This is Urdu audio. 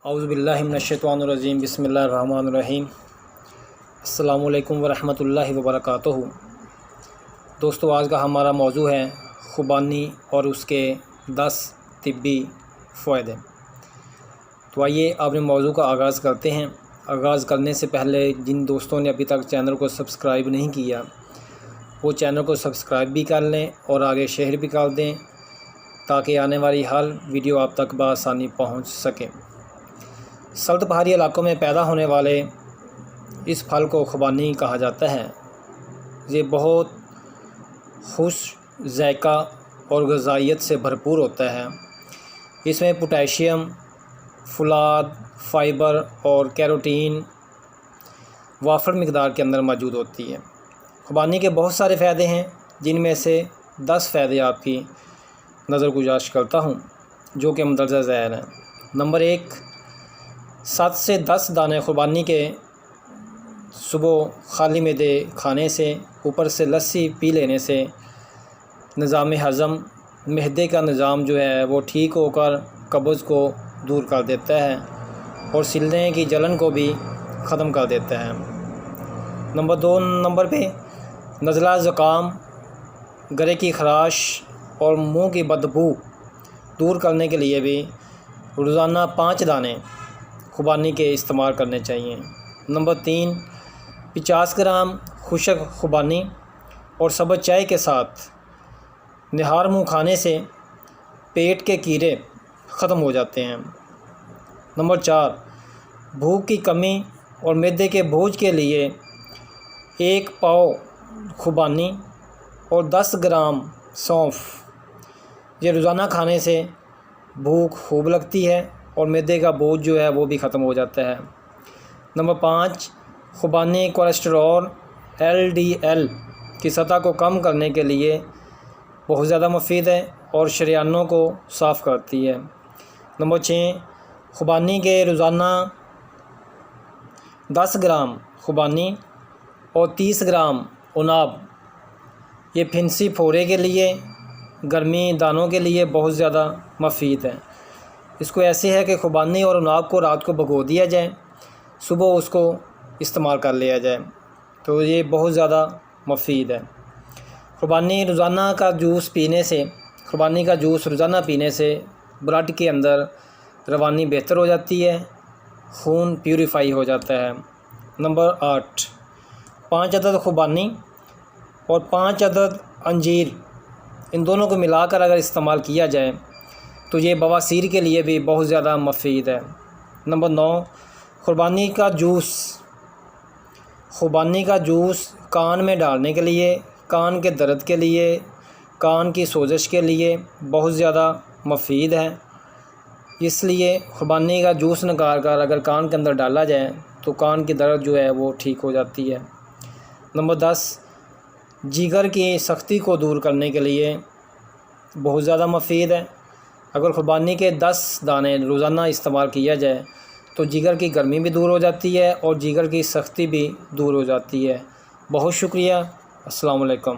اعوذ باللہ من الشیطان الرجیم بسم اللہ الرحمن الرحیم السلام علیکم ورحمۃ اللہ وبرکاتہ۔ دوستو، آج کا ہمارا موضوع ہے خوبانی اور اس کے 10 طبی فائدے۔ تو آئیے اپنے موضوع کا آغاز کرتے ہیں۔ آغاز کرنے سے پہلے جن دوستوں نے ابھی تک چینل کو سبسکرائب نہیں کیا وہ چینل کو سبسکرائب بھی کر لیں اور آگے شیئر بھی کر دیں تاکہ آنے والی ہر ویڈیو آپ تک بآسانی پہنچ سکے۔ سرد پہاڑی علاقوں میں پیدا ہونے والے اس پھل کو خوبانی کہا جاتا ہے۔ یہ بہت خوش ذائقہ اور غذائیت سے بھرپور ہوتا ہے۔ اس میں پوٹیشیم، فولاد، فائبر اور کیروٹین وافر مقدار کے اندر موجود ہوتی ہے۔ خوبانی کے بہت سارے فائدے ہیں، جن میں سے 10 فائدے آپ کی نظر گزار کرتا ہوں جو کہ مندرجہ ذیل ہیں۔ نمبر 1، 7 سے 10 دانے خوبانی کے صبح خالی معدے کھانے سے، اوپر سے لسی پی لینے سے نظام ہضم، معدے کا نظام جو ہے وہ ٹھیک ہو کر قبض کو دور کر دیتا ہے اور سینے کی جلن کو بھی ختم کر دیتا ہے۔ نمبر 2 نمبر پہ نزلہ، زکام، گلے کی خراش اور منہ کی بدبو دور کرنے کے لیے بھی روزانہ 5 دانے خوبانی کے استعمال کرنے چاہیے۔ نمبر 3، 50 گرام خشک خوبانی اور سبز چائے کے ساتھ نہار منہ کھانے سے پیٹ کے کیڑے ختم ہو جاتے ہیں۔ نمبر 4، بھوک کی کمی اور معدے کے بوجھ کے لیے 1 پاؤ خوبانی اور 10 گرام سونف، یہ روزانہ کھانے سے بھوک خوب لگتی ہے اور معدے کا بوجھ جو ہے وہ بھی ختم ہو جاتا ہے۔ نمبر 5، خوبانی کولیسٹرول LDL کی سطح کو کم کرنے کے لیے بہت زیادہ مفید ہے اور شریانوں کو صاف کرتی ہے۔ نمبر 6، خوبانی کے روزانہ 10 گرام خوبانی اور 30 گرام عناب، یہ پھنسی پھوڑے کے لیے، گرمی دانوں کے لیے بہت زیادہ مفید ہے۔ اس کو ایسے ہے کہ خوبانی اور عناب کو رات کو بھگو دیا جائے، صبح اس کو استعمال کر لیا جائے، تو یہ بہت زیادہ مفید ہے۔ خوبانی کا جوس روزانہ پینے سے بلڈ کے اندر روانی بہتر ہو جاتی ہے، خون پیوریفائی ہو جاتا ہے۔ نمبر 8، 5 عدد خوبانی اور 5 عدد انجیر، ان دونوں کو ملا کر اگر استعمال کیا جائے تو یہ بواسیر کے لیے بھی بہت زیادہ مفید ہے۔ نمبر 9، خوبانی کا جوس کان میں ڈالنے کے لیے، کان کے درد کے لیے، کان کی سوزش کے لیے بہت زیادہ مفید ہے، اس لیے خوبانی کا جوس نکال کر اگر کان کے اندر ڈالا جائے تو کان کی درد جو ہے وہ ٹھیک ہو جاتی ہے۔ نمبر 10، جگر کی سختی کو دور کرنے کے لیے بہت زیادہ مفید ہے۔ اگر خوبانی کے 10 دانے روزانہ استعمال کیا جائے تو جگر کی گرمی بھی دور ہو جاتی ہے اور جگر کی سختی بھی دور ہو جاتی ہے۔ بہت شکریہ، السلام علیکم۔